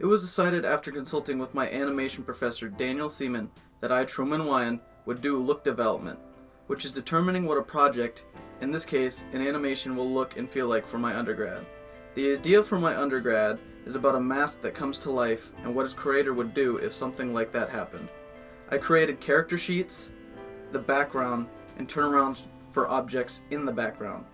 It was decided after consulting with my animation professor Daniel Seaman that I, Truman Wyan, would do look development, which is determining what a project, in this case an animation, will look and feel like for my undergrad. The idea for my undergrad is about a mask that comes to life and what its creator would do if something like that happened. I created character sheets, the background, and turnarounds for objects in the background.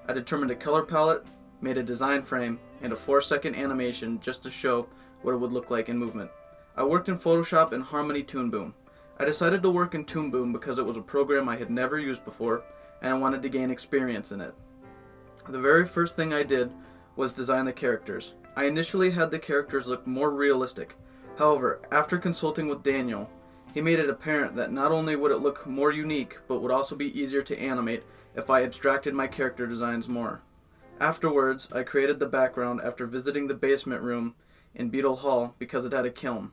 I determined a color palette, made a design frame, and a 4-second animation just to show what it would look like in movement. I worked in Photoshop and Harmony Toon Boom. I decided to work in Toon Boom because it was a program I had never used before and I wanted to gain experience in it. The very first thing I did was design the characters. I initially had the characters look more realistic. However, after consulting with Daniel, he made it apparent that not only would it look more unique, but would also be easier to animate if I abstracted my character designs more. Afterwards, I created the background after visiting the basement room in Beetle Hall because it had a kiln.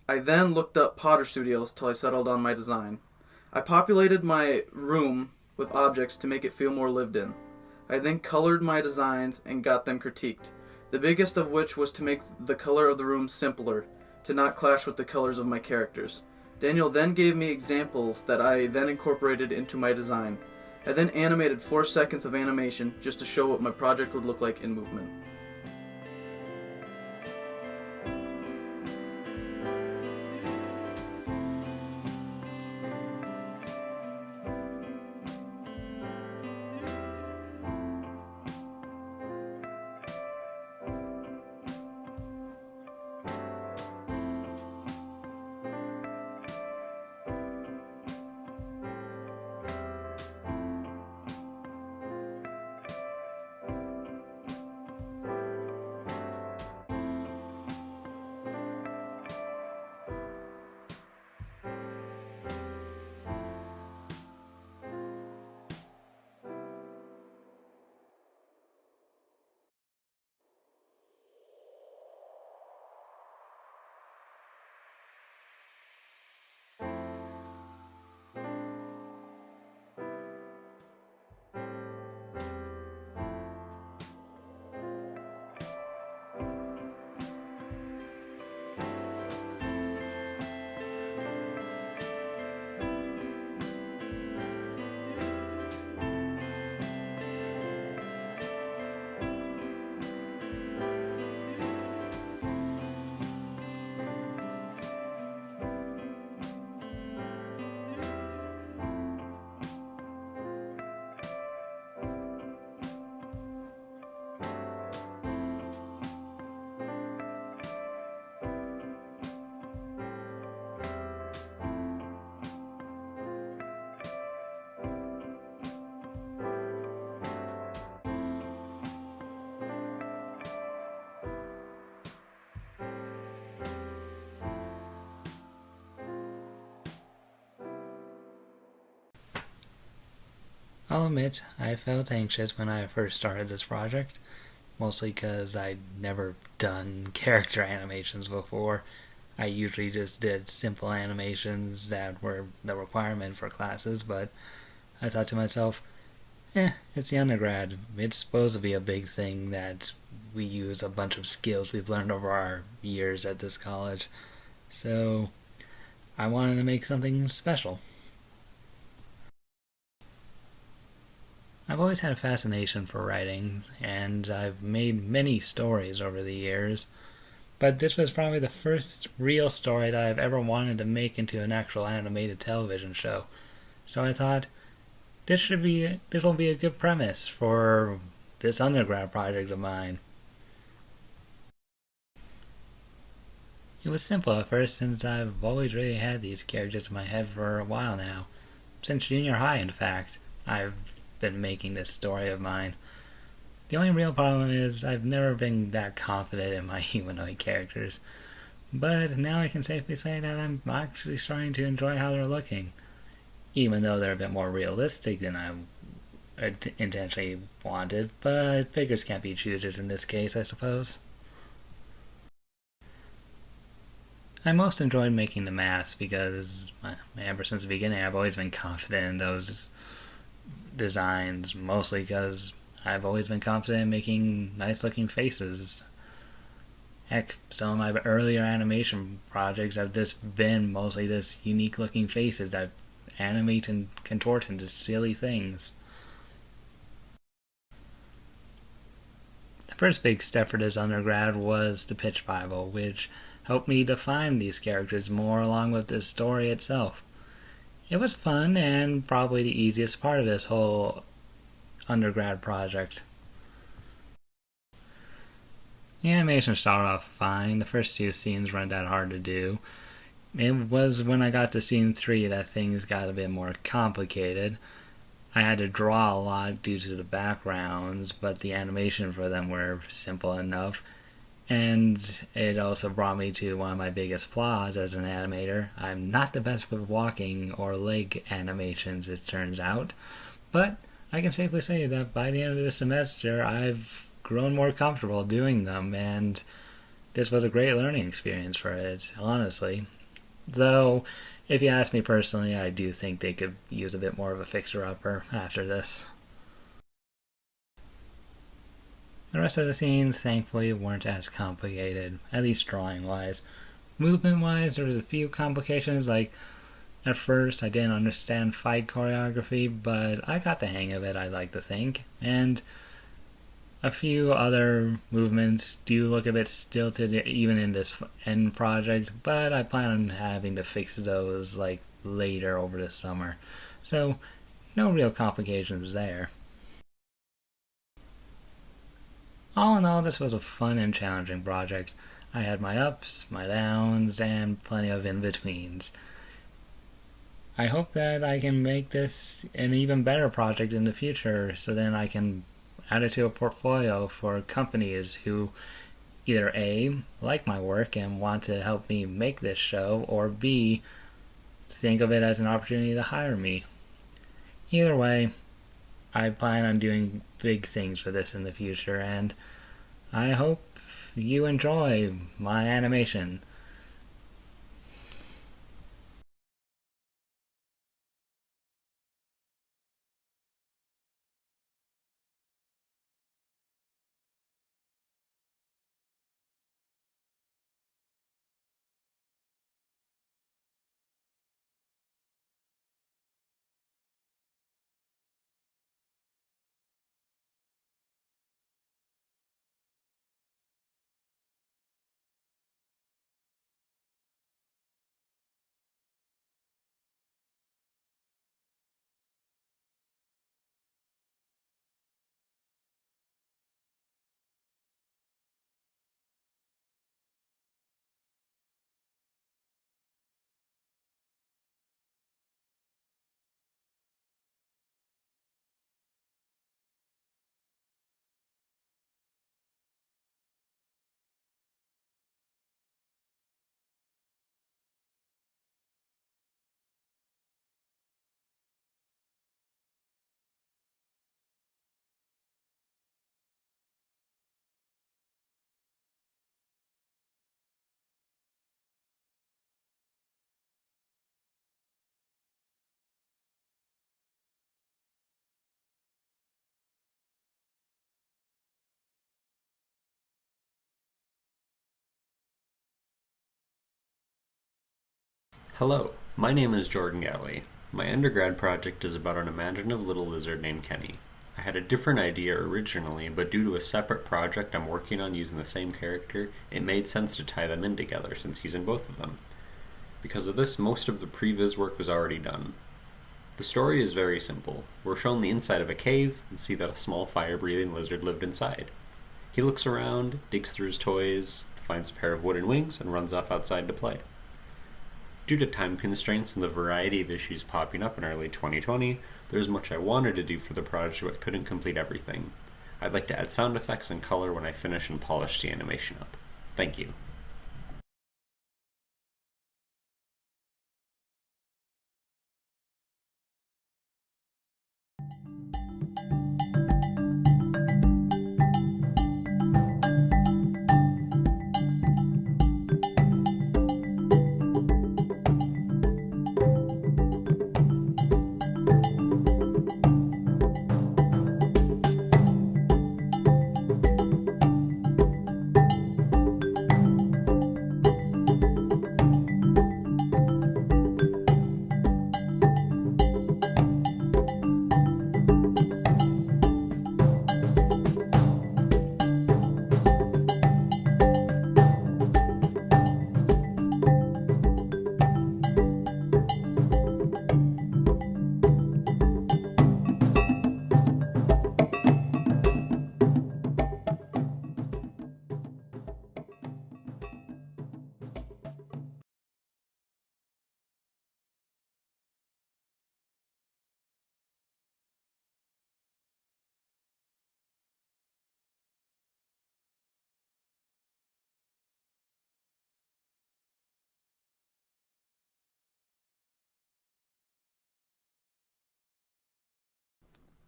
I then looked up Potter Studios till I settled on my design. I populated my room with objects to make it feel more lived in. I then colored my designs and got them critiqued, the biggest of which was to make the color of the room simpler, to not clash with the colors of my characters. Daniel then gave me examples that I then incorporated into my design. I then animated 4 seconds of animation just to show what my project would look like in movement. I'll admit, I felt anxious when I first started this project, mostly because I'd never done character animations before. I usually just did simple animations that were the requirement for classes, but I thought to myself, it's the undergrad. It's supposed to be a big thing that we use a bunch of skills we've learned over our years at this college. So I wanted to make something special. I've always had a fascination for writing, and I've made many stories over the years, but this was probably the first real story that I've ever wanted to make into an actual animated television show. So I thought, this will be a good premise for this undergrad project of mine. It was simple at first since I've always really had these characters in my head for a while now. Since junior high, in fact, I've been making this story of mine. The only real problem is I've never been that confident in my humanoid characters. But now I can safely say that I'm actually starting to enjoy how they're looking. Even though they're a bit more realistic than I intentionally wanted, but figures can't be choosers in this case, I suppose. I most enjoyed making the masks because ever since the beginning I've always been confident in those designs, mostly because I've always been confident in making nice looking faces. Heck, some of my earlier animation projects have just been mostly just unique looking faces that animate and contort into silly things. The first big step for this undergrad was the pitch Bible, which helped me define these characters more along with the story itself. It was fun and probably the easiest part of this whole undergrad project. The animation started off fine. The first two scenes weren't that hard to do. It was when I got to scene 3 that things got a bit more complicated. I had to draw a lot due to the backgrounds, but the animation for them were simple enough. And it also brought me to one of my biggest flaws as an animator. I'm not the best with walking or leg animations, it turns out. But I can safely say that by the end of the semester, I've grown more comfortable doing them, and this was a great learning experience for it, honestly. Though, if you ask me personally, I do think they could use a bit more of a fixer-upper after this. The rest of the scenes, thankfully, weren't as complicated, at least drawing-wise. Movement-wise, there was a few complications, like at first I didn't understand fight choreography, but I got the hang of it, I'd like to think, and a few other movements do look a bit stilted even in this end project, but I plan on having to fix those later over the summer. So, no real complications there. All in all, this was a fun and challenging project. I had my ups, my downs, and plenty of in-betweens. I hope that I can make this an even better project in the future, so then I can add it to a portfolio for companies who either A, like my work and want to help me make this show, or B, think of it as an opportunity to hire me. Either way, I plan on doing big things for this in the future, and I hope you enjoy my animation. Hello, my name is Jordan Galley. My undergrad project is about an imaginative little lizard named Kenny. I had a different idea originally, but due to a separate project I'm working on using the same character, it made sense to tie them in together since he's in both of them. Because of this, most of the previs work was already done. The story is very simple. We're shown the inside of a cave and see that a small fire-breathing lizard lived inside. He looks around, digs through his toys, finds a pair of wooden wings, and runs off outside to play. Due to time constraints and the variety of issues popping up in early 2020, there's much I wanted to do for the project but couldn't complete everything. I'd like to add sound effects and color when I finish and polish the animation up. Thank you.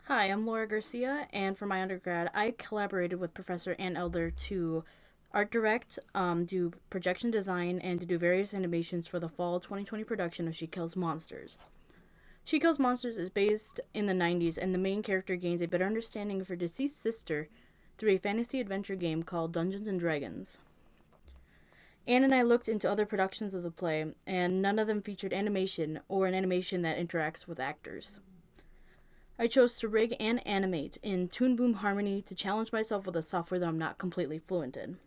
Hi, I'm Laura Garcia, and for my undergrad, I collaborated with Professor Ann Elder to art direct, do projection design, and to do various animations for the fall 2020 production of She Kills Monsters. She Kills Monsters is based in the 90s, and the main character gains a better understanding of her deceased sister through a fantasy adventure game called Dungeons and Dragons. Anne and I looked into other productions of the play, and none of them featured animation or an animation that interacts with actors. I chose to rig and animate in Toon Boom Harmony to challenge myself with a software that I'm not completely fluent in.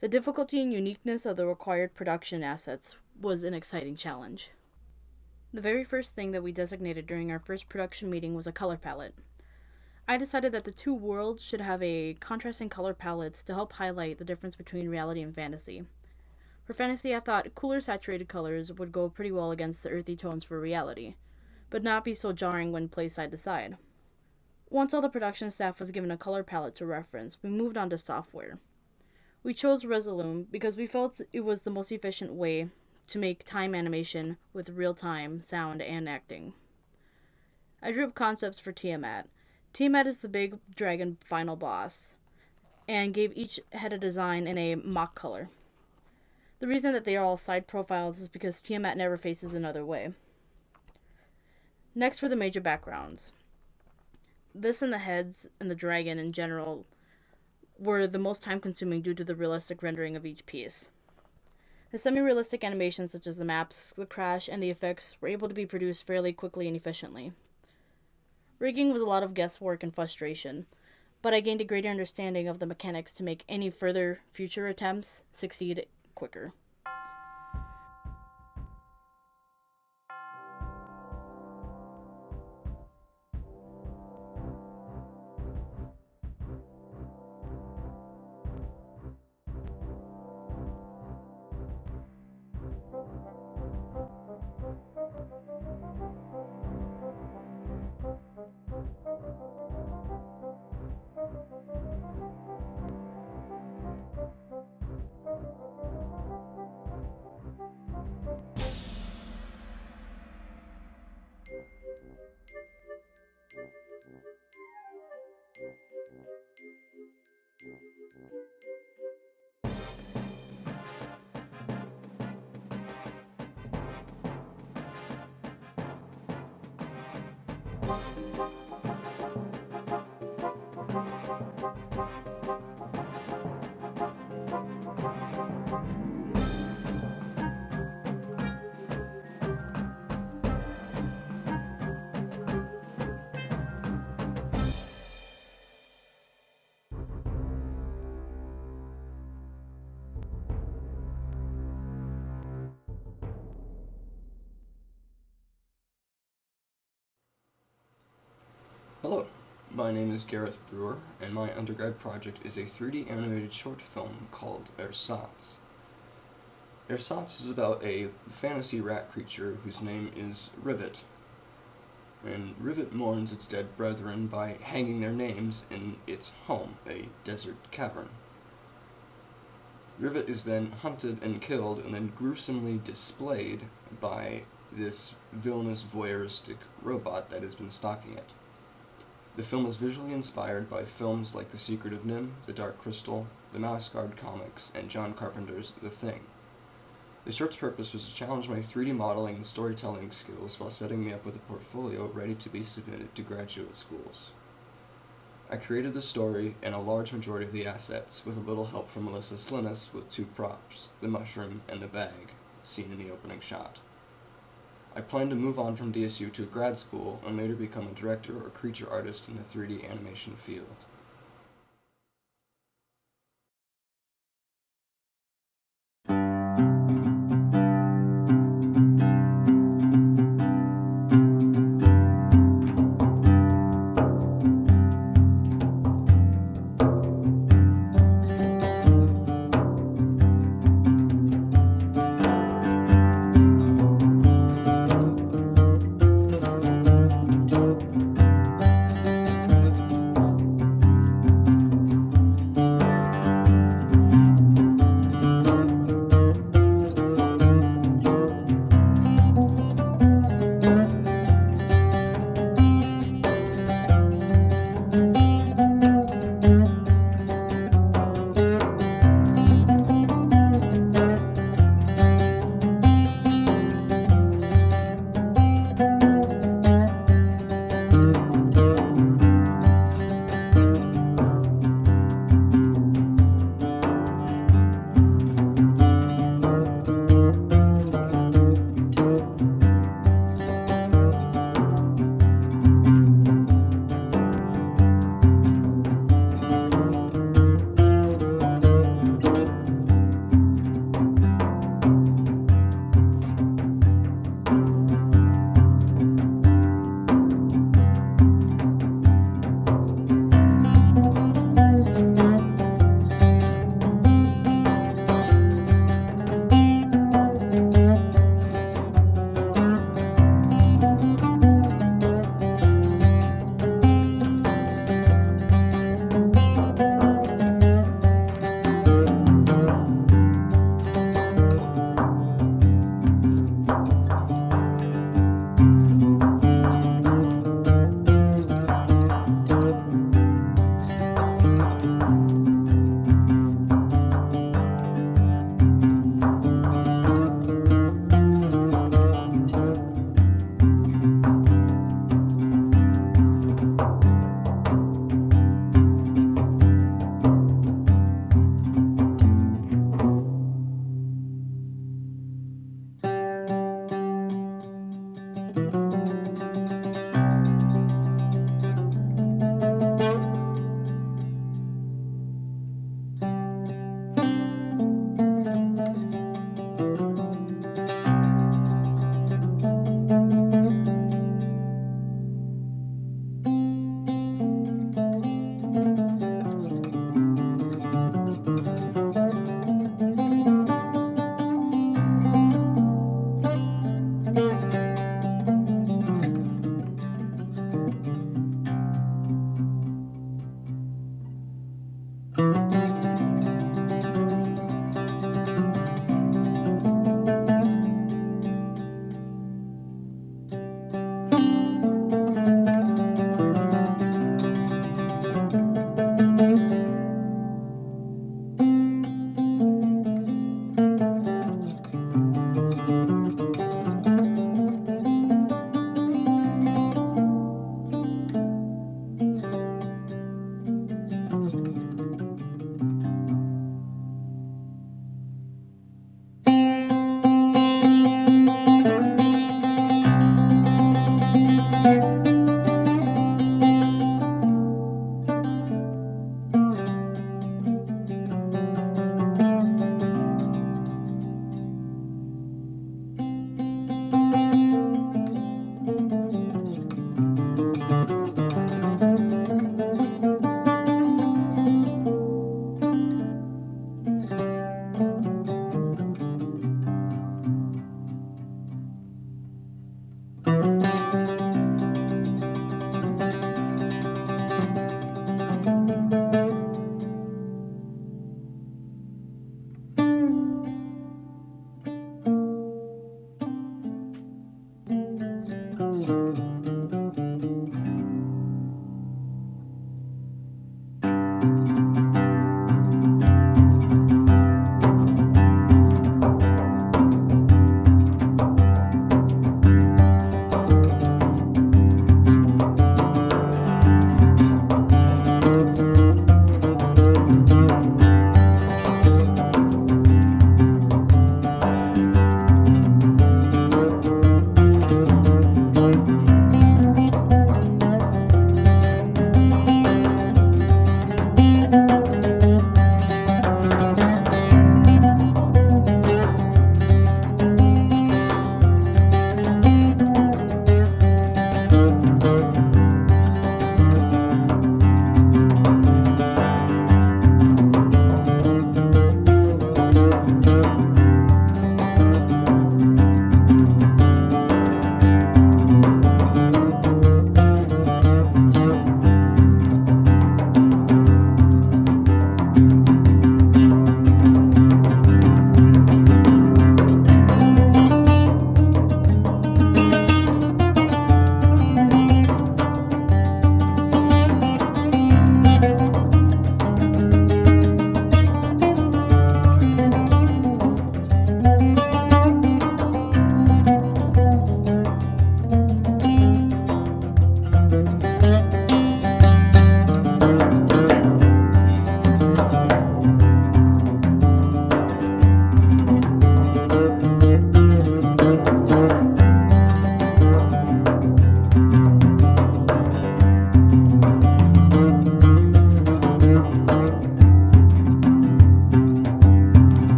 The difficulty and uniqueness of the required production assets was an exciting challenge. The very first thing that we designated during our first production meeting was a color palette. I decided that the two worlds should have a contrasting color palettes to help highlight the difference between reality and fantasy. For fantasy, I thought cooler saturated colors would go pretty well against the earthy tones for reality, but not be so jarring when placed side to side. Once all the production staff was given a color palette to reference, we moved on to software. We chose Resolume because we felt it was the most efficient way to make time animation with real-time sound and acting. I drew up concepts for Tiamat. Tiamat is the big dragon final boss, and gave each head a design in a mock color. The reason that they are all side profiles is because Tiamat never faces another way. Next were the major backgrounds. This and the heads and the dragon in general were the most time consuming due to the realistic rendering of each piece. The semi-realistic animations such as the maps, the crash, and the effects were able to be produced fairly quickly and efficiently. Rigging was a lot of guesswork and frustration, but I gained a greater understanding of the mechanics to make any further future attempts succeed quicker. Hello, my name is Gareth Brewer, and my undergrad project is a 3D animated short film called Ersatz. Ersatz is about a fantasy rat creature whose name is Rivet, and Rivet mourns its dead brethren by hanging their names in its home, a desert cavern. Rivet is then hunted and killed and then gruesomely displayed by this villainous voyeuristic robot that has been stalking it. The film is visually inspired by films like The Secret of Nim, The Dark Crystal, the Mouse Guard comics, and John Carpenter's The Thing. The short's purpose was to challenge my 3D modeling and storytelling skills while setting me up with a portfolio ready to be submitted to graduate schools. I created the story and a large majority of the assets with a little help from Melissa Slinis with two props, the mushroom and the bag, seen in the opening shot. I plan to move on from DSU to grad school and later become a director or creature artist in the 3D animation field.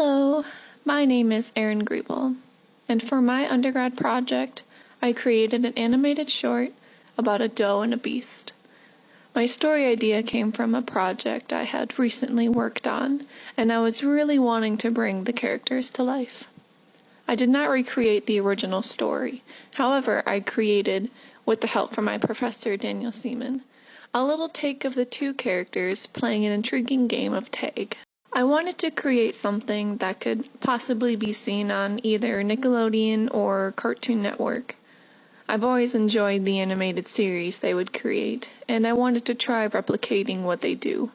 Hello, my name is Erin Griebel, and for my undergrad project, I created an animated short about a doe and a beast. My story idea came from a project I had recently worked on, and I was really wanting to bring the characters to life. I did not recreate the original story. However, I created, with the help from my professor Daniel Seaman, a little take of the two characters playing an intriguing game of tag. I wanted to create something that could possibly be seen on either Nickelodeon or Cartoon Network. I've always enjoyed the animated series they would create, and I wanted to try replicating what they do.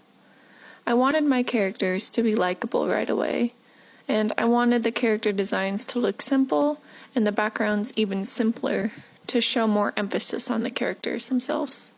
I wanted my characters to be likable right away, and I wanted the character designs to look simple and the backgrounds even simpler to show more emphasis on the characters themselves.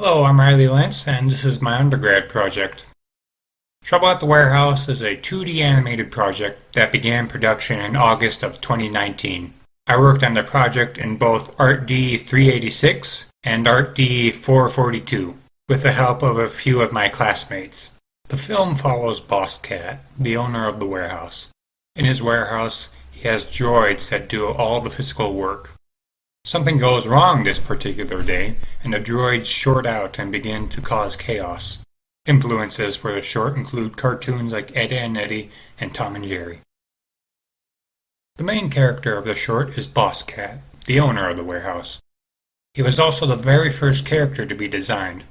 Hello, I'm Riley Lentz, and this is my undergrad project. Trouble at the Warehouse is a 2D animated project that began production in August of 2019. I worked on the project in both ArtD 386 and ArtD 442, with the help of a few of my classmates. The film follows Boss Cat, the owner of the warehouse. In his warehouse, he has droids that do all the physical work. Something goes wrong this particular day, and the droids short out and begin to cause chaos. Influences for the short include cartoons like Ed, Edd n Eddy and Tom and Jerry. The main character of the short is Boss Cat, the owner of the warehouse. He was also the very first character to be designed.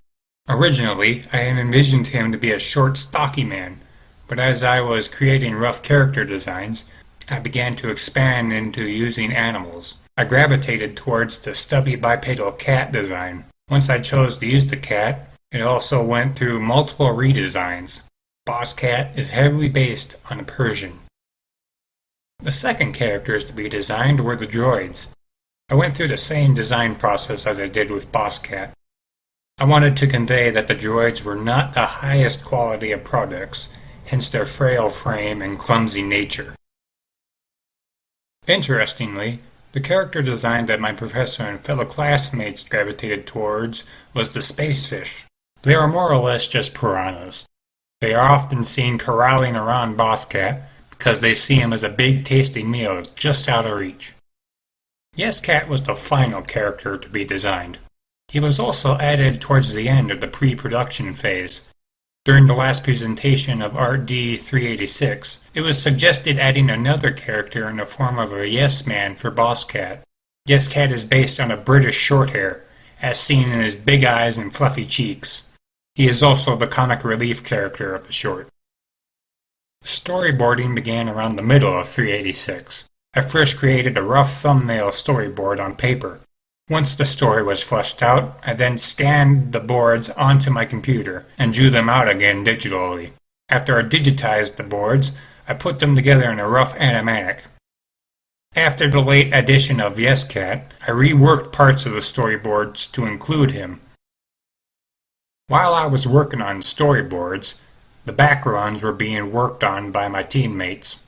Originally, I had envisioned him to be a short, stocky man, but as I was creating rough character designs, I began to expand into using animals. I gravitated towards the stubby bipedal cat design. Once I chose to use the cat, it also went through multiple redesigns. Boss Cat is heavily based on a Persian. The second characters to be designed were the droids. I went through the same design process as I did with Boss Cat. I wanted to convey that the droids were not the highest quality of products, hence their frail frame and clumsy nature. Interestingly, the character design that my professor and fellow classmates gravitated towards was the space fish. They are more or less just piranhas. They are often seen corralling around Boss Cat because they see him as a big tasty meal just out of reach. Yes Cat was the final character to be designed. He was also added towards the end of the pre-production phase. During the last presentation of Art D 386, it was suggested adding another character in the form of a Yes Man for Boss Cat. Yes Cat is based on a British Shorthair, as seen in his big eyes and fluffy cheeks. He is also the comic relief character of the short. Storyboarding began around the middle of 386. I first created a rough thumbnail storyboard on paper. Once the story was fleshed out, I then scanned the boards onto my computer and drew them out again digitally. After I digitized the boards, I put them together in a rough animatic. After the late addition of Yes Cat, I reworked parts of the storyboards to include him. While I was working on storyboards, the backgrounds were being worked on by my teammates.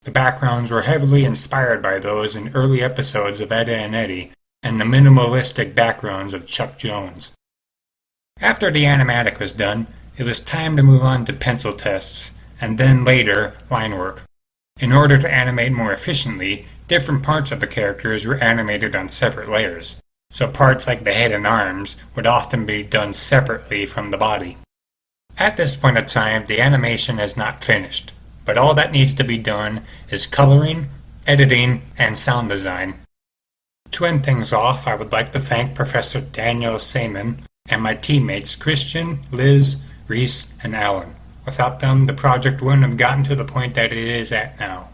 The backgrounds were heavily inspired by those in early episodes of Edda and Eddie, and the minimalistic backgrounds of Chuck Jones. After the animatic was done, it was time to move on to pencil tests, and then later, line work. In order to animate more efficiently, different parts of the characters were animated on separate layers, so parts like the head and arms would often be done separately from the body. At this point in time, the animation is not finished, but all that needs to be done is coloring, editing, and sound design. To end things off, I would like to thank Professor Daniel Seaman and my teammates Christian, Liz, Reese, and Alan. Without them, the project wouldn't have gotten to the point that it is at now.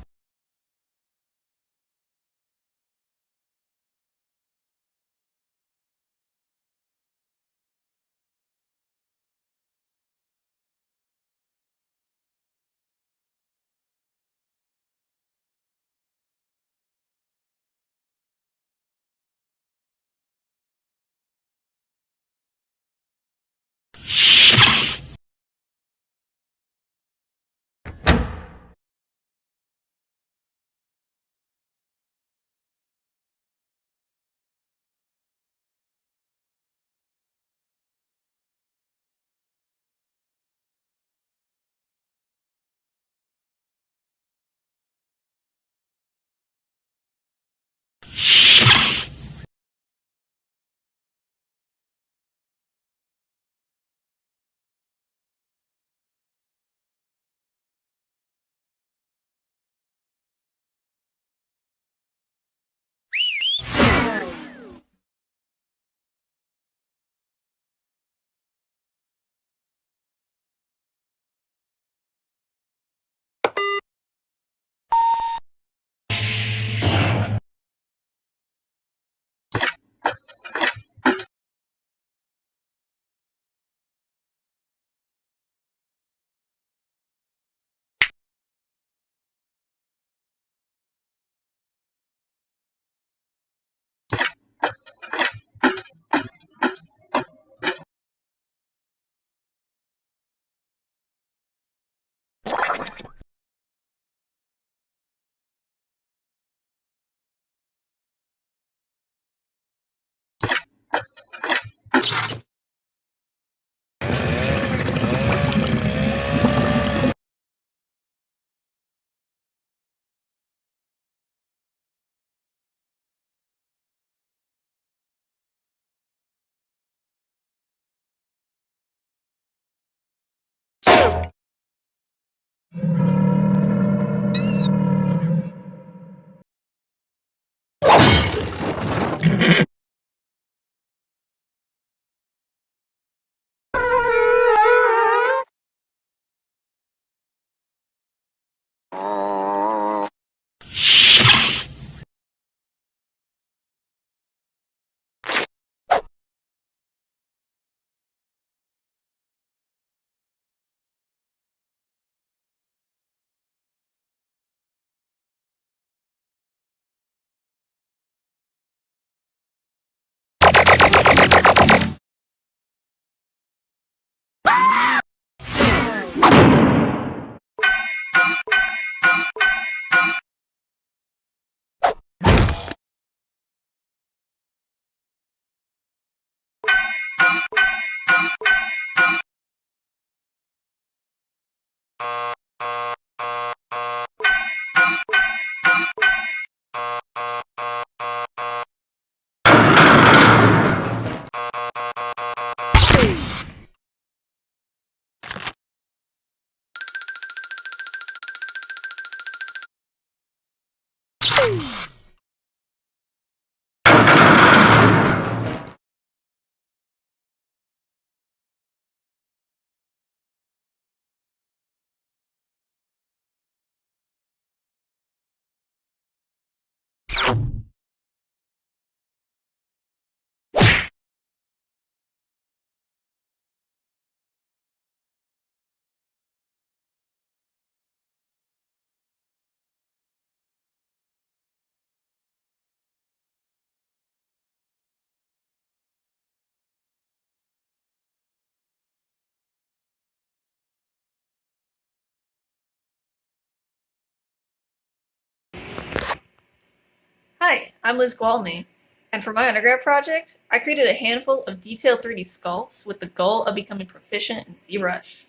Hi, I'm Liz Gwaltney, and for my undergrad project, I created a handful of detailed 3D sculpts with the goal of becoming proficient in ZBrush.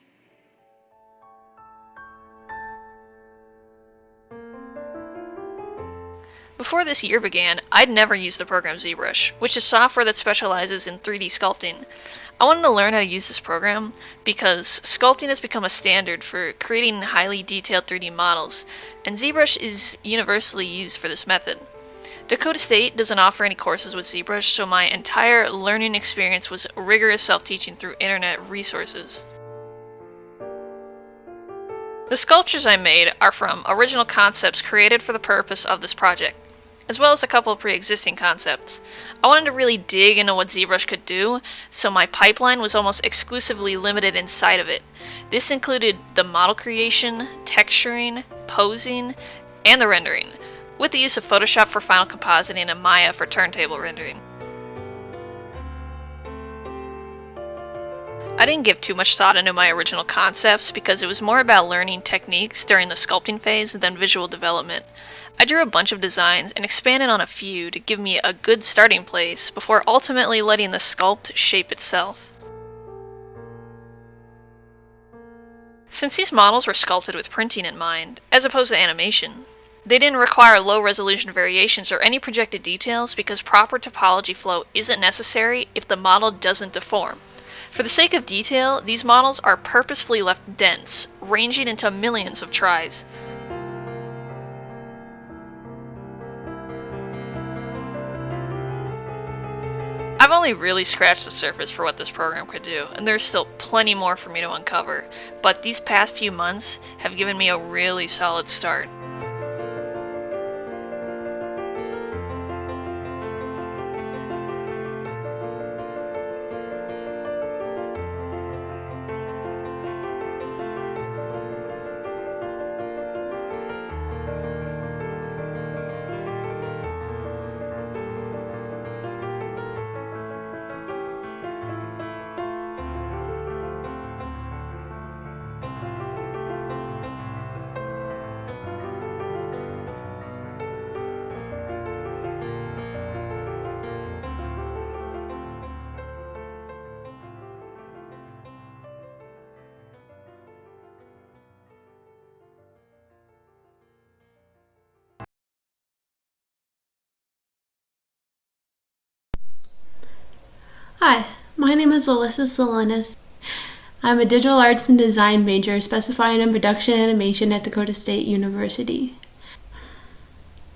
Before this year began, I'd never used the program ZBrush, which is software that specializes in 3D sculpting. I wanted to learn how to use this program because sculpting has become a standard for creating highly detailed 3D models, and ZBrush is universally used for this method. Dakota State doesn't offer any courses with ZBrush, so my entire learning experience was rigorous self-teaching through internet resources. The sculptures I made are from original concepts created for the purpose of this project, as well as a couple of pre-existing concepts. I wanted to really dig into what ZBrush could do, so my pipeline was almost exclusively limited inside of it. This included the model creation, texturing, posing, and the rendering, with the use of Photoshop for final compositing and Maya for turntable rendering. I didn't give too much thought into my original concepts because it was more about learning techniques during the sculpting phase than visual development. I drew a bunch of designs and expanded on a few to give me a good starting place before ultimately letting the sculpt shape itself. Since these models were sculpted with printing in mind, as opposed to animation, they didn't require low-resolution variations or any projected details because proper topology flow isn't necessary if the model doesn't deform. For the sake of detail, these models are purposefully left dense, ranging into millions of tries. I've only really scratched the surface for what this program could do, and there's still plenty more for me to uncover, but these past few months have given me a really solid start. Hi, my name is Alyssa Salinas. I'm a digital arts and design major specifying in production animation at Dakota State University.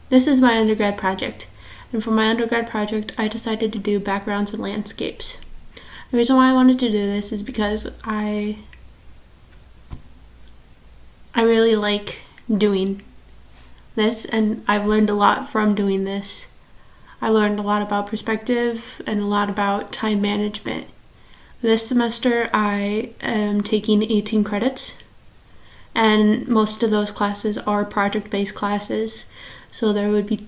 This is my undergrad project, and for my undergrad project I decided to do backgrounds and landscapes. The reason why I wanted to do this is because I really like doing this, and I've learned a lot from doing this. I learned a lot about perspective and a lot about time management. This semester I am taking 18 credits, and most of those classes are project-based classes, so there would be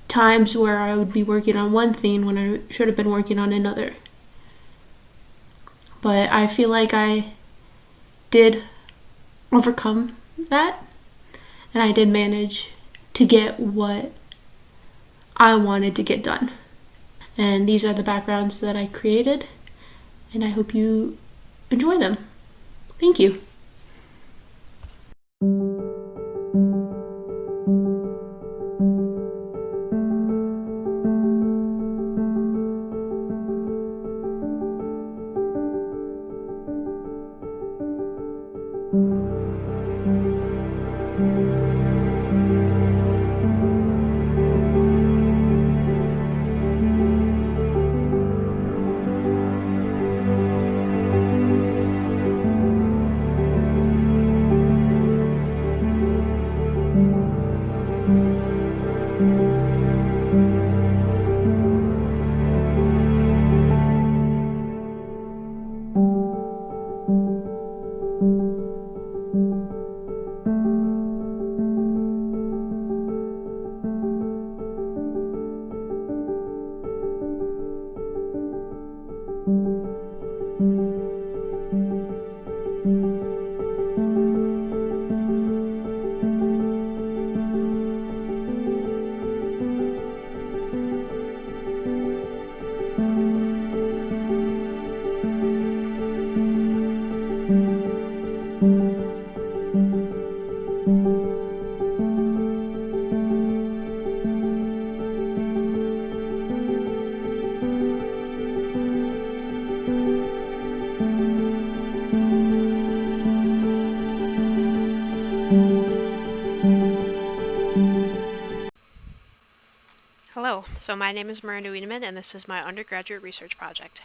times where I would be working on one thing when I should have been working on another. But I feel like I did overcome that, and I did manage to get what I wanted to get done. And these are the backgrounds that I created, and I hope you enjoy them. Thank you. So my name is Miranda Wiedemann, and this is my undergraduate research project.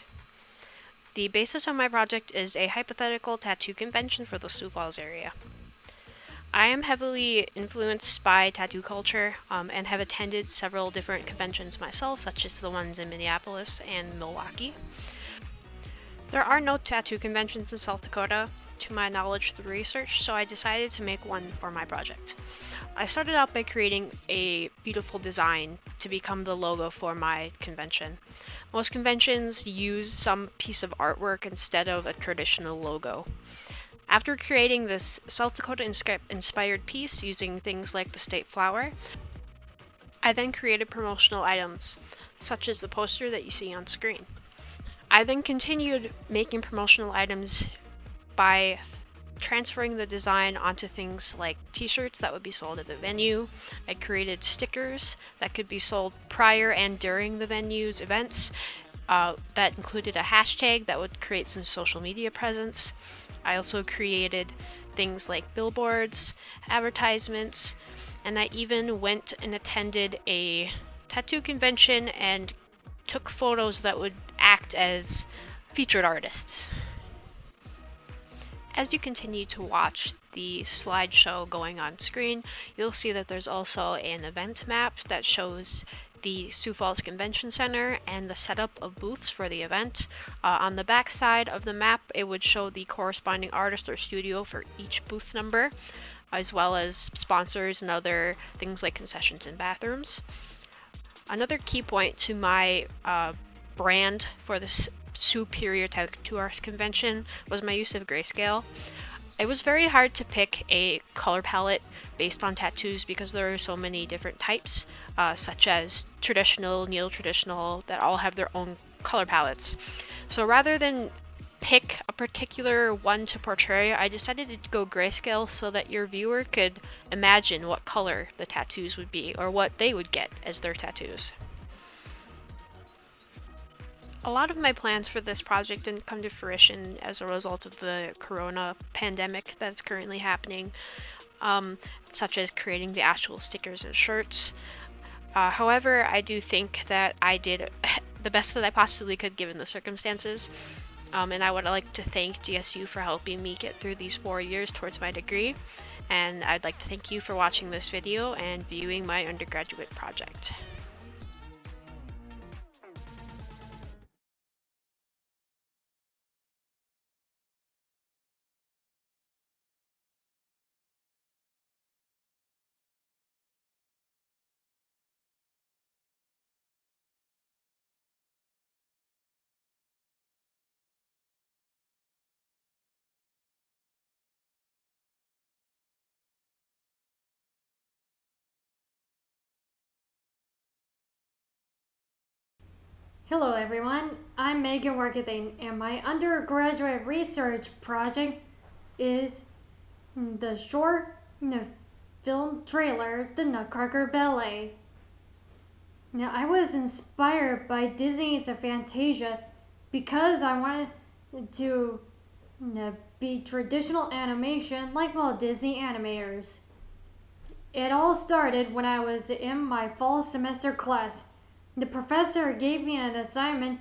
The basis of my project is a hypothetical tattoo convention for the Sioux Falls area. I am heavily influenced by tattoo culture and have attended several different conventions myself, such as the ones in Minneapolis and Milwaukee. There are no tattoo conventions in South Dakota, to my knowledge through research, so I decided to make one for my project. I started out by creating a beautiful design to become the logo for my convention. Most conventions use some piece of artwork instead of a traditional logo. After creating this South Dakota inspired piece using things like the state flower, I then created promotional items, such as the poster that you see on screen. I then continued making promotional items by transferring the design onto things like t-shirts that would be sold at the venue. I created stickers that could be sold prior and during the venue's events. That included a hashtag that would create some social media presence. I also created things like billboards, advertisements, and I even went and attended a tattoo convention and took photos that would act as featured artists. As you continue to watch the slideshow going on screen, you'll see that there's also an event map that shows the Sioux Falls Convention Center and the setup of booths for the event. On the back side of the map, it would show the corresponding artist or studio for each booth number, as well as sponsors and other things like concessions and bathrooms. Another key point to my brand for this Superior Tattoo Arts Convention was my use of grayscale. It was very hard to pick a color palette based on tattoos because there are so many different types, such as traditional, neo-traditional, that all have their own color palettes. So rather than pick a particular one to portray, I decided to go grayscale so that your viewer could imagine what color the tattoos would be or what they would get as their tattoos. A lot of my plans for this project didn't come to fruition as a result of the corona pandemic that's currently happening, such as creating the actual stickers and shirts. However, I do think that I did the best that I possibly could given the circumstances, and I would like to thank DSU for helping me get through these 4 years towards my degree, and I'd like to thank you for watching this video and viewing my undergraduate project. Hello everyone, I'm Megan Workathane, and my undergraduate research project is the short film trailer, The Nutcracker Ballet. Now, I was inspired by Disney's Fantasia because I wanted to be traditional animation like Walt Disney animators. It all started when I was in my fall semester class. The professor gave me an assignment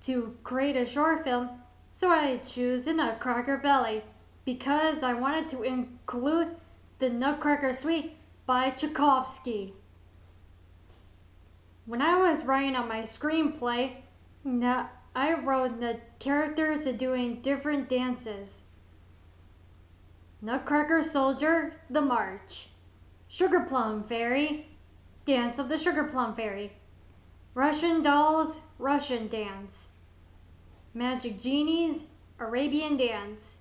to create a short film, so I chose The Nutcracker Ballet because I wanted to include the Nutcracker Suite by Tchaikovsky. When I was writing on my screenplay, I wrote the characters doing different dances. Nutcracker Soldier, the March. Sugar Plum Fairy, Dance of the Sugar Plum Fairy. Russian Dolls, Russian Dance. Magic Genies, Arabian Dance.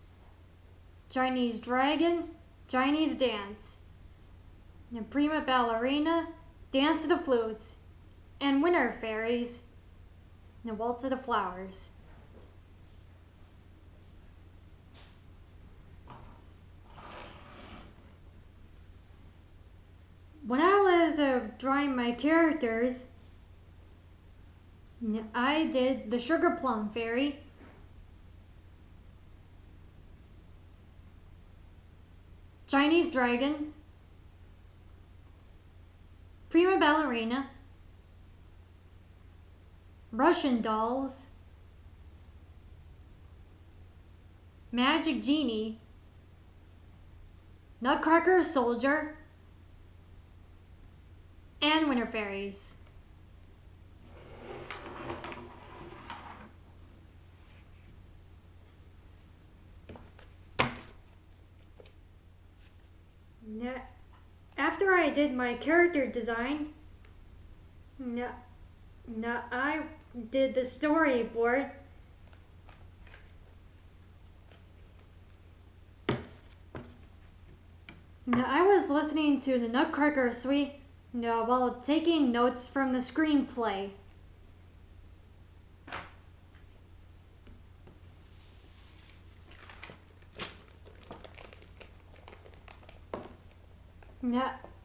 Chinese Dragon, Chinese Dance. And Prima Ballerina, Dance of the Flutes. And Winter Fairies, the Waltz of the Flowers. When I was drawing my characters, I did the Sugar Plum Fairy, Chinese Dragon, Prima Ballerina, Russian dolls, magic genie, nutcracker soldier, and winter fairies. After I did my character design, I did the storyboard. I was listening to the Nutcracker Suite while taking notes from the screenplay.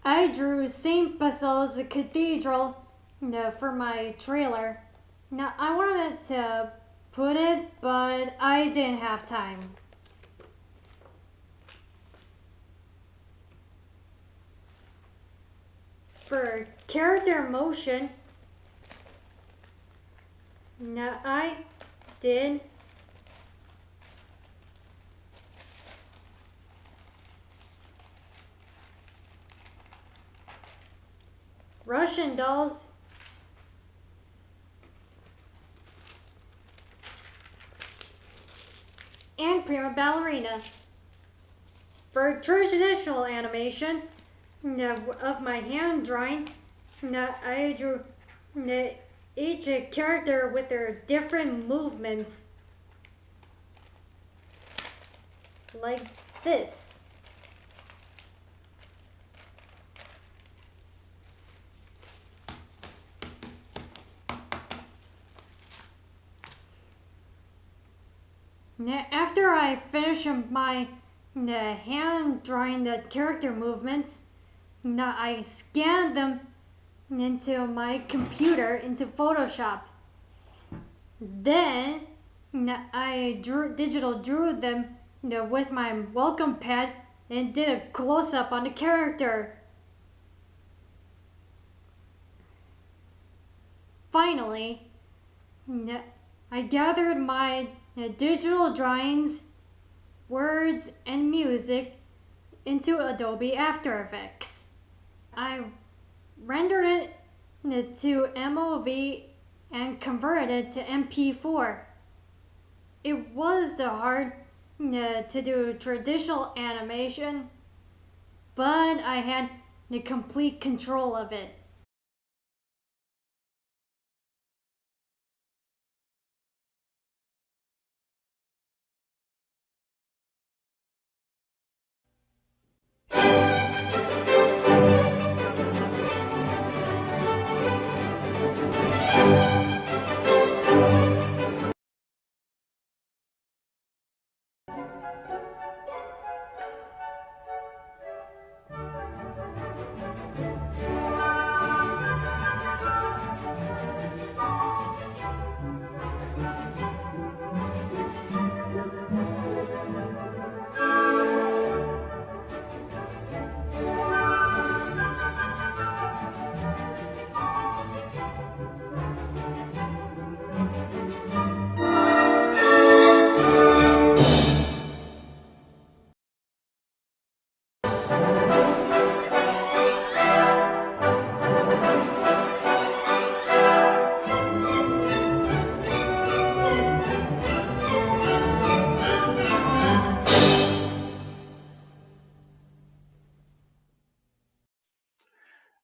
I drew St. Basil's Cathedral for my trailer. I wanted to put it, but I didn't have time. For character motion, I did Russian dolls, and prima ballerina. For traditional animation of my hand drawing, I drew each character with their different movements, like this. After I finish my hand drawing the character movements, I scan them into my computer, into Photoshop. Then I digital drew them with my welcome pad and did a close-up on the character. Finally, I gathered my digital drawings, words, and music into Adobe After Effects. I rendered it to MOV and converted it to MP4. It was hard to do traditional animation, but I had the complete control of it.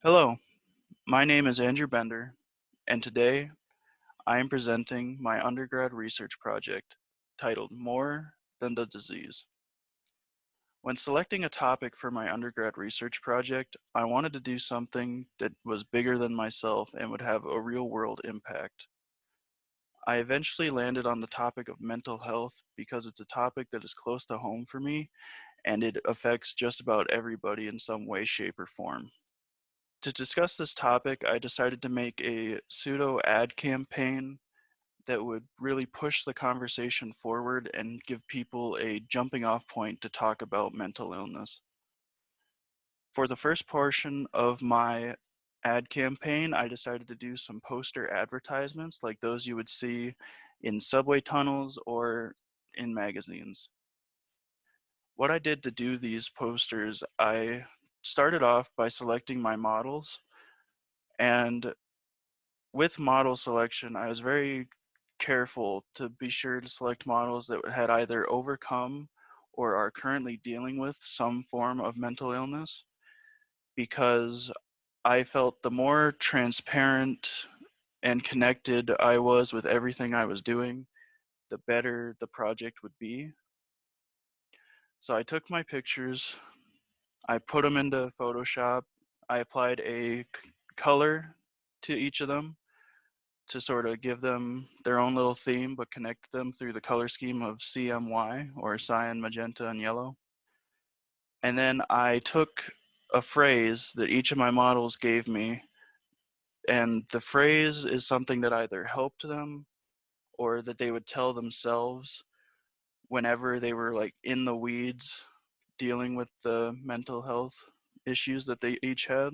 Hello, my name is Andrew Bender, and today I am presenting my undergrad research project titled More Than the Disease. When selecting a topic for my undergrad research project, I wanted to do something that was bigger than myself and would have a real-world impact. I eventually landed on the topic of mental health because it's a topic that is close to home for me and it affects just about everybody in some way, shape, or form. To discuss this topic, I decided to make a pseudo ad campaign that would really push the conversation forward and give people a jumping off point to talk about mental illness. For the first portion of my ad campaign, I decided to do some poster advertisements like those you would see in subway tunnels or in magazines. What I did to do these posters, I started off by selecting my models, and with model selection, I was very careful to be sure to select models that had either overcome or are currently dealing with some form of mental illness, because I felt the more transparent and connected I was with everything I was doing, the better the project would be. So I took my pictures, I put them into Photoshop, I applied a color to each of them to sort of give them their own little theme, but connect them through the color scheme of CMY, or cyan, magenta, and yellow. And then I took a phrase that each of my models gave me, and the phrase is something that either helped them or that they would tell themselves whenever they were like in the weeds dealing with the mental health issues that they each had.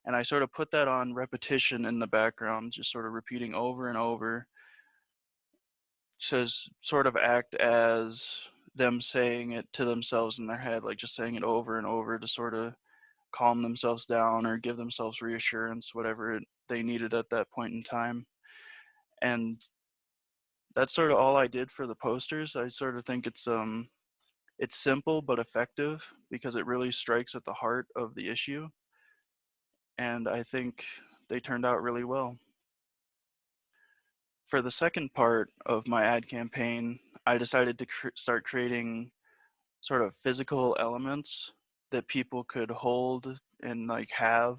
And I sort of put that on repetition in the background, just sort of repeating over and over, to sort of act as them saying it to themselves in their head, like just saying it over and over to sort of calm themselves down or give themselves reassurance, whatever they needed at that point in time. And that's sort of all I did for the posters. I sort of think it's simple but effective because it really strikes at the heart of the issue, and I think they turned out really well. For the second part of my ad campaign, I decided to start creating sort of physical elements that people could hold and like have,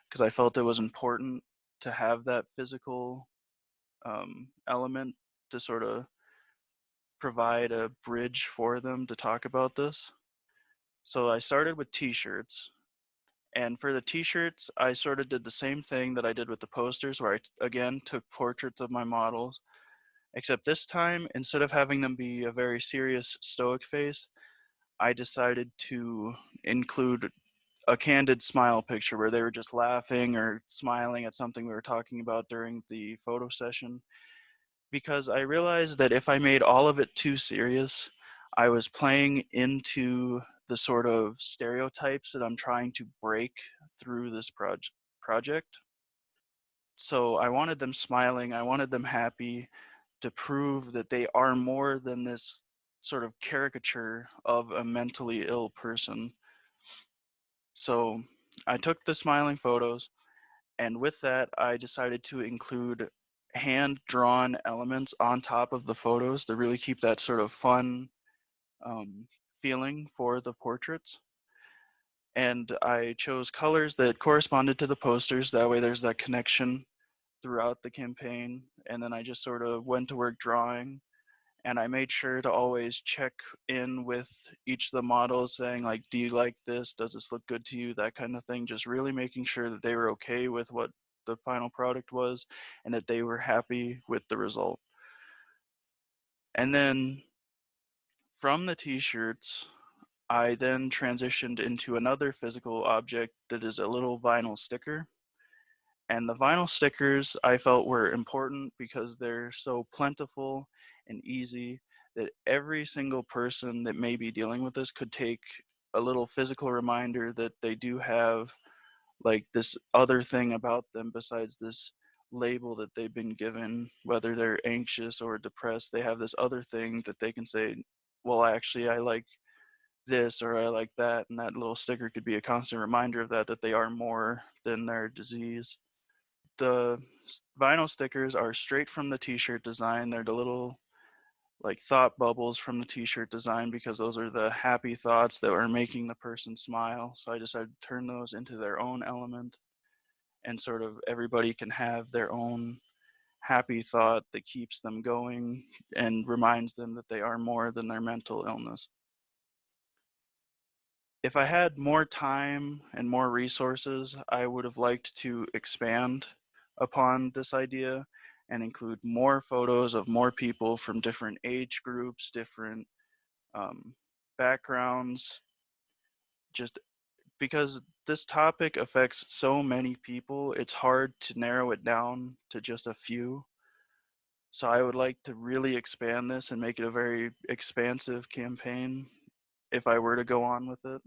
because I felt it was important to have that physical element to sort of provide a bridge for them to talk about this. So I started with t-shirts. And for the t-shirts, I sort of did the same thing that I did with the posters, where I again took portraits of my models, except this time, instead of having them be a very serious stoic face, I decided to include a candid smile picture where they were just laughing or smiling at something we were talking about during the photo session, because I realized that if I made all of it too serious, I was playing into the sort of stereotypes that I'm trying to break through this project. So I wanted them smiling, I wanted them happy, to prove that they are more than this sort of caricature of a mentally ill person. So I took the smiling photos, and with that, I decided to include hand-drawn elements on top of the photos to really keep that sort of fun feeling for the portraits. And I chose colors that corresponded to the posters. That way there's that connection throughout the campaign. And then I just sort of went to work drawing. And I made sure to always check in with each of the models saying, like, do you like this? Does this look good to you? That kind of thing. Just really making sure that they were okay with what the final product was and that they were happy with the result. And then from the t-shirts, I then transitioned into another physical object that is a little vinyl sticker. And the vinyl stickers I felt were important because they're so plentiful and easy that every single person that may be dealing with this could take a little physical reminder that they do have like this other thing about them besides this label that they've been given, whether they're anxious or depressed. They have this other thing that they can say, well, actually, I like this or I like that, and that little sticker could be a constant reminder of that they are more than their disease. The vinyl stickers are straight from the t-shirt design. They're the little like thought bubbles from the t-shirt design because those are the happy thoughts that are making the person smile. So I decided to turn those into their own element, and sort of everybody can have their own happy thought that keeps them going and reminds them that they are more than their mental illness. If I had more time and more resources, I would have liked to expand upon this idea and include more photos of more people from different age groups, different backgrounds, just because this topic affects so many people, it's hard to narrow it down to just a few. So I would like to really expand this and make it a very expansive campaign if I were to go on with it.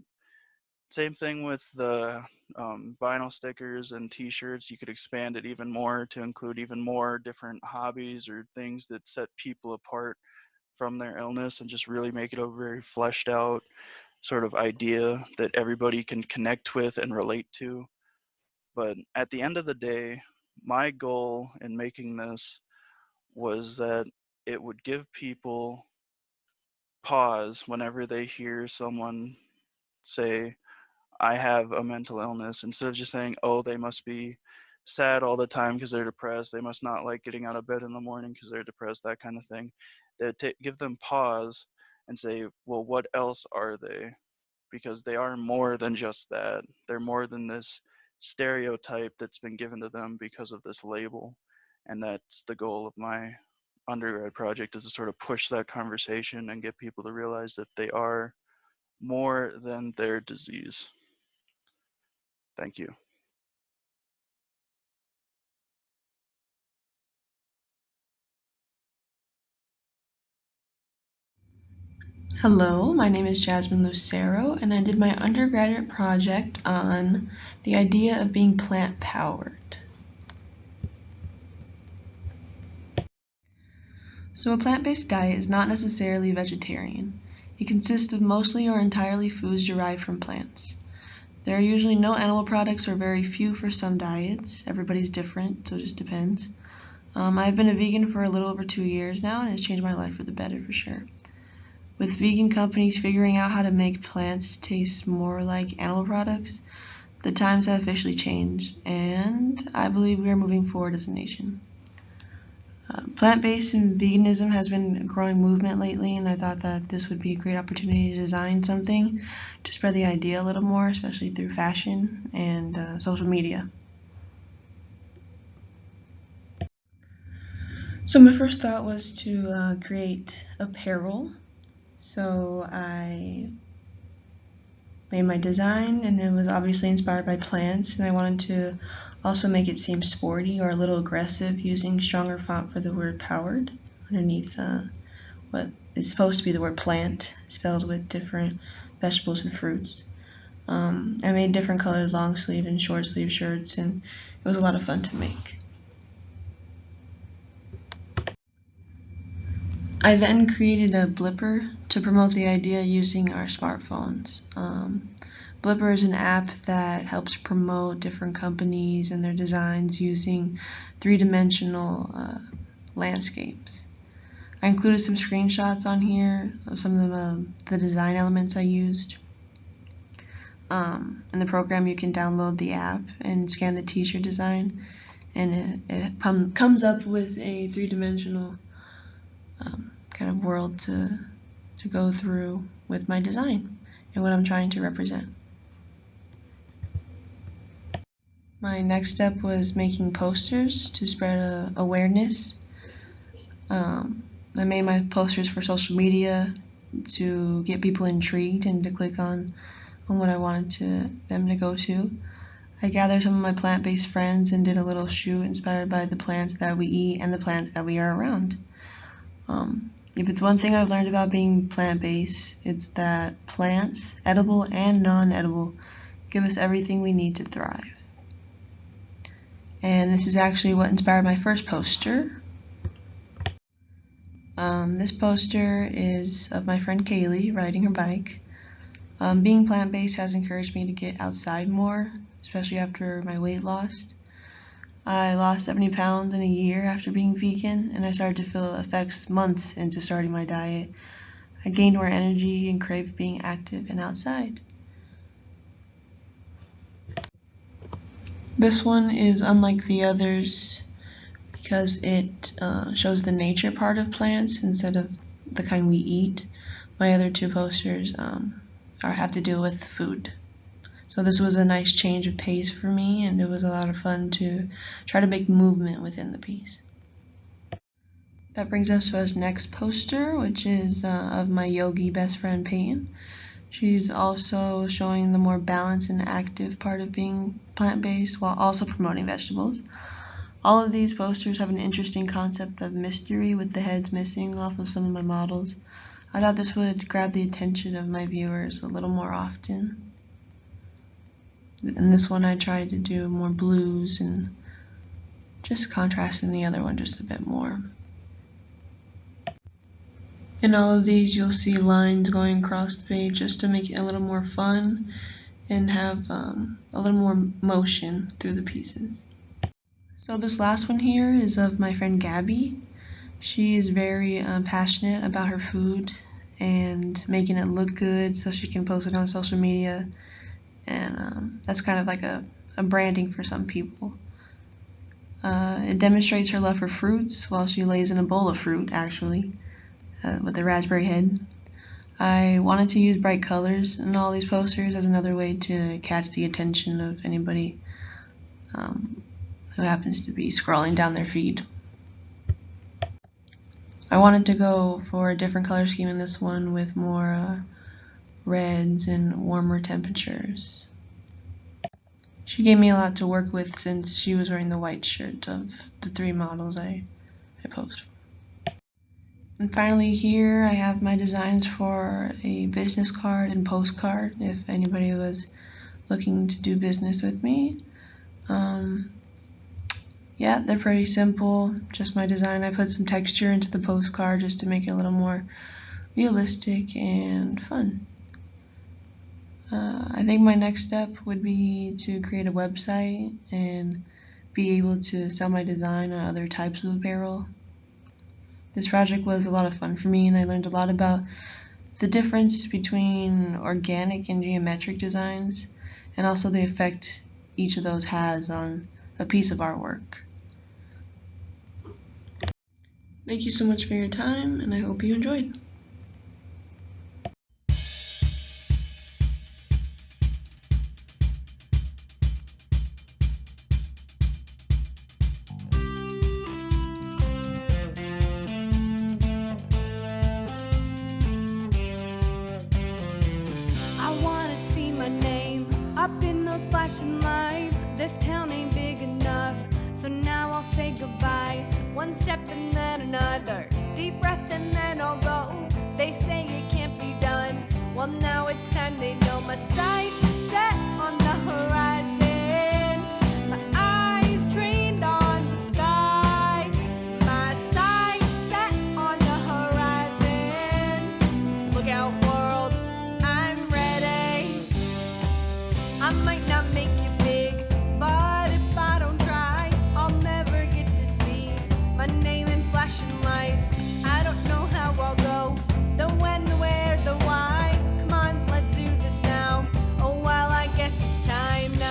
Same thing with the vinyl stickers and t-shirts. You could expand it even more to include even more different hobbies or things that set people apart from their illness, and just really make it a very fleshed out sort of idea that everybody can connect with and relate to. But at the end of the day, my goal in making this was that it would give people pause whenever they hear someone say, I have a mental illness, instead of just saying, oh, they must be sad all the time because they're depressed, they must not like getting out of bed in the morning because they're depressed, that kind of thing. That give them pause and say, well, what else are they? Because they are more than just that. They're more than this stereotype that's been given to them because of this label. And that's the goal of my undergrad project, is to sort of push that conversation and get people to realize that they are more than their disease. Thank you. Hello, my name is Jasmine Lucero, and I did my undergraduate project on the idea of being plant-powered. So a plant-based diet is not necessarily vegetarian. It consists of mostly or entirely foods derived from plants. There are usually no animal products or very few for some diets. Everybody's different, so it just depends. I've been a vegan for a little over 2 years now, and it's changed my life for the better for sure. With vegan companies figuring out how to make plants taste more like animal products, the times have officially changed, and I believe we are moving forward as a nation. Plant-based and veganism has been a growing movement lately, and I thought that this would be a great opportunity to design something to spread the idea a little more, especially through fashion and social media. So my first thought was to create apparel. So I made my design, and it was obviously inspired by plants, and I wanted to also make it seem sporty or a little aggressive, using stronger font for the word powered underneath what is supposed to be the word plant, spelled with different vegetables and fruits. I made different colored long sleeve and short sleeve shirts, and it was a lot of fun to make. I then created a blipper to promote the idea using our smartphones. Blipper is an app that helps promote different companies and their designs using three-dimensional landscapes. I included some screenshots on here of some of the design elements I used. In the program, you can download the app and scan the t-shirt design, and it comes up with a three-dimensional kind of world to go through with my design and what I'm trying to represent. My next step was making posters to spread awareness. I made my posters for social media to get people intrigued and to click on what I wanted them to go to. I gathered some of my plant-based friends and did a little shoot inspired by the plants that we eat and the plants that we are around. If it's one thing I've learned about being plant-based, it's that plants, edible and non-edible, give us everything we need to thrive. And this is actually what inspired my first poster. This poster is of my friend Kaylee riding her bike. Being plant-based has encouraged me to get outside more, especially after my weight loss. I lost 70 pounds in a year after being vegan, and I started to feel effects months into starting my diet. I gained more energy and craved being active and outside. This one is unlike the others because it shows the nature part of plants instead of the kind we eat. My other two posters have to do with food. So this was a nice change of pace for me, and it was a lot of fun to try to make movement within the piece. That brings us to our next poster, which is of my yogi best friend Peyton. She's also showing the more balanced and active part of being plant-based while also promoting vegetables. All of these posters have an interesting concept of mystery with the heads missing off of some of my models. I thought this would grab the attention of my viewers a little more often. In this one I tried to do more blues and just contrasting the other one just a bit more. In all of these you'll see lines going across the page just to make it a little more fun and have a little more motion through the pieces. So this last one here is of my friend Gabby. She is very passionate about her food and making it look good so she can post it on social media, and that's kind of like a branding for some people. It demonstrates her love for fruits while she lays in a bowl of fruit, actually, with a raspberry head. I wanted to use bright colors in all these posters as another way to catch the attention of anybody who happens to be scrolling down their feed. I wanted to go for a different color scheme in this one with more reds and warmer temperatures. She gave me a lot to work with since she was wearing the white shirt of the 3 models I posed. And finally here I have my designs for a business card and postcard if anybody was looking to do business with me. Yeah, they're pretty simple, just my design. I put some texture into the postcard just to make it a little more realistic and fun. I think my next step would be to create a website and be able to sell my design on other types of apparel. This project was a lot of fun for me, and I learned a lot about the difference between organic and geometric designs, and also the effect each of those has on a piece of artwork. Thank you so much for your time, and I hope you enjoyed. I wanna see my name up in those flashing lights. This town ain't big enough, so now I'll say goodbye. One step and then another, deep breath and then I'll go. They say it can't be done, well now it's time. They know my sights are set on the horizon, my eyes trained on the sky. My sights set on the horizon. Look out world, I'm ready. I might not make it big, but if I don't try, I'll never get to see my name in flashing lights. I don't know how I'll go, the when, the where, the why. Come on, let's do this now. Oh well, I guess it's time now.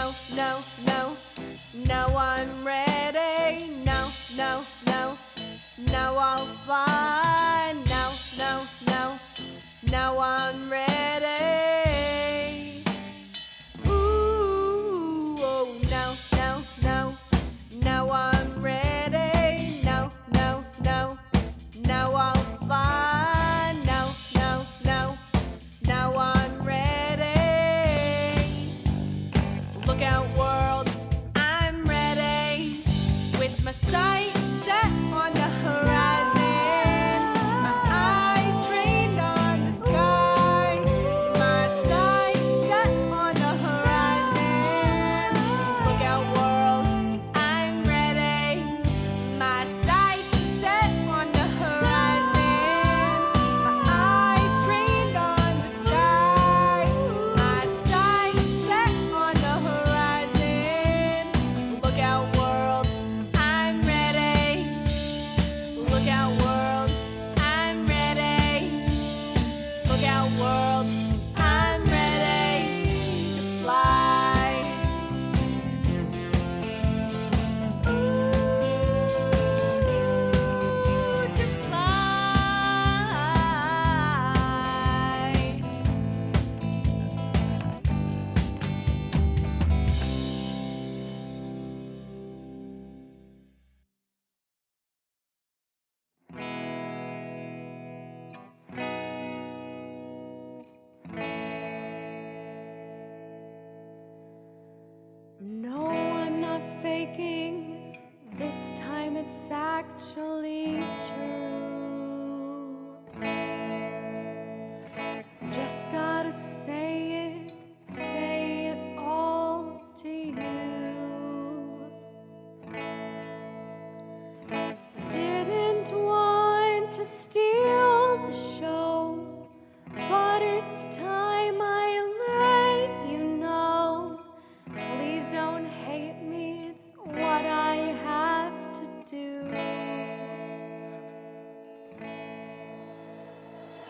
No, I'm not faking. This time it's actually true. Just gotta say it all to you. Didn't want to steal the show, but it's time I let you know. Please don't hate me, it's what I have to do.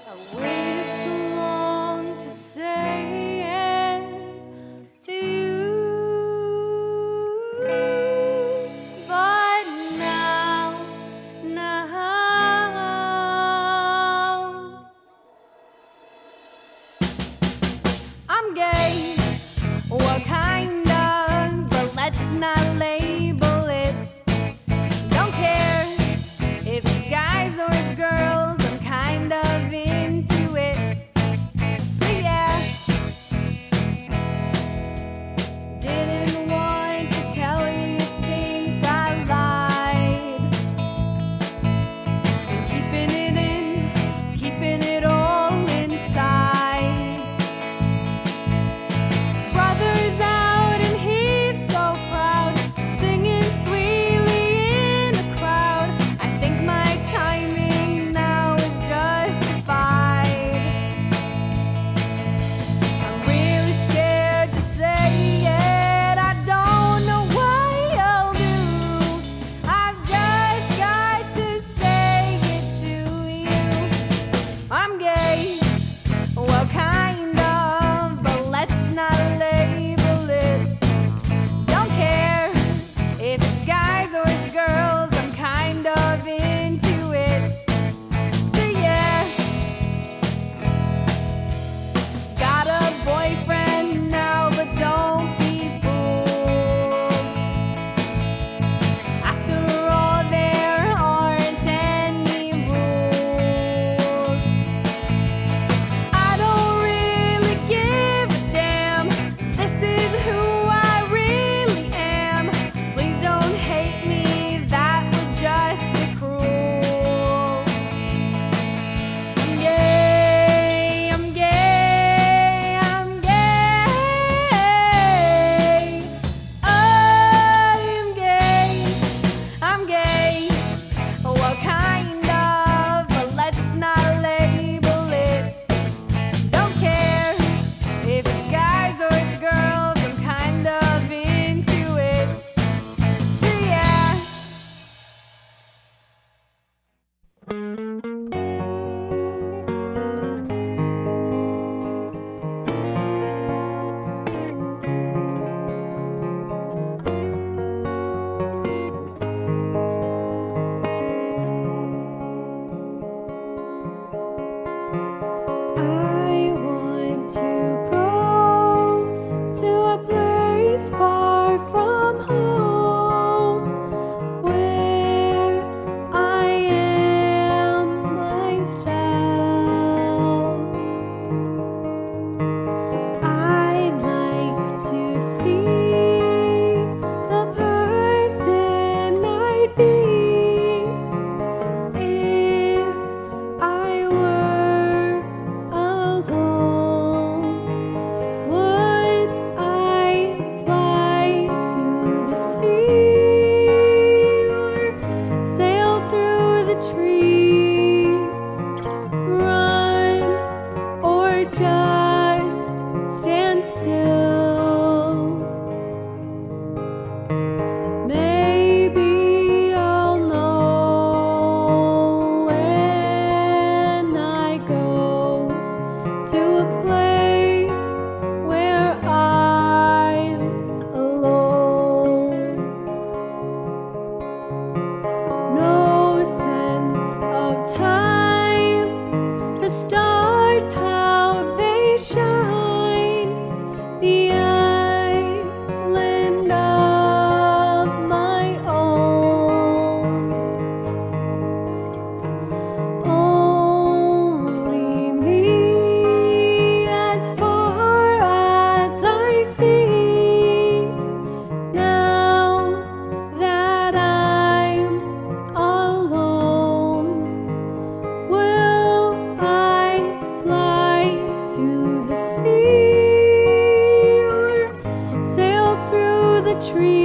I waited so long to say it to you, but now I'm gay. What kind of? But let's not label it. Don't care if it's guys or it's girls. I'm kind of into it. So yeah, didn't want to tell you think I lied. And keeping it all inside. Brother's out and he's so proud, singing sweetly in a crowd. I think my timing now is justified. I'm really scared to say it. I don't know what I'll do. I've just got to say it to you. I'm gay. Well, kind of, but let's not label it. Don't care if it's guys or it's girls. I'm kind of into it. So yeah, got a boyfriend now, but don't be fooled. After all, there aren't any rules. I don't really give a damn. This is who I really am. Please don't hate me, that would just be cruel. I'm gay, I'm gay, I'm gay. I'm gay, I'm gay. Well, kind of, but let's not label it. Don't care if it's guys or it's girls. I'm kind of into it. So yeah. I want to go to a place far from home where I am myself. I'd like to see the person I'd be if I were alone. Would I fly to the sea or sail through the trees, run or just stand still? Maybe I'll know when I go to a place where I'm alone. No sense of time, the stars how they shine, the tree.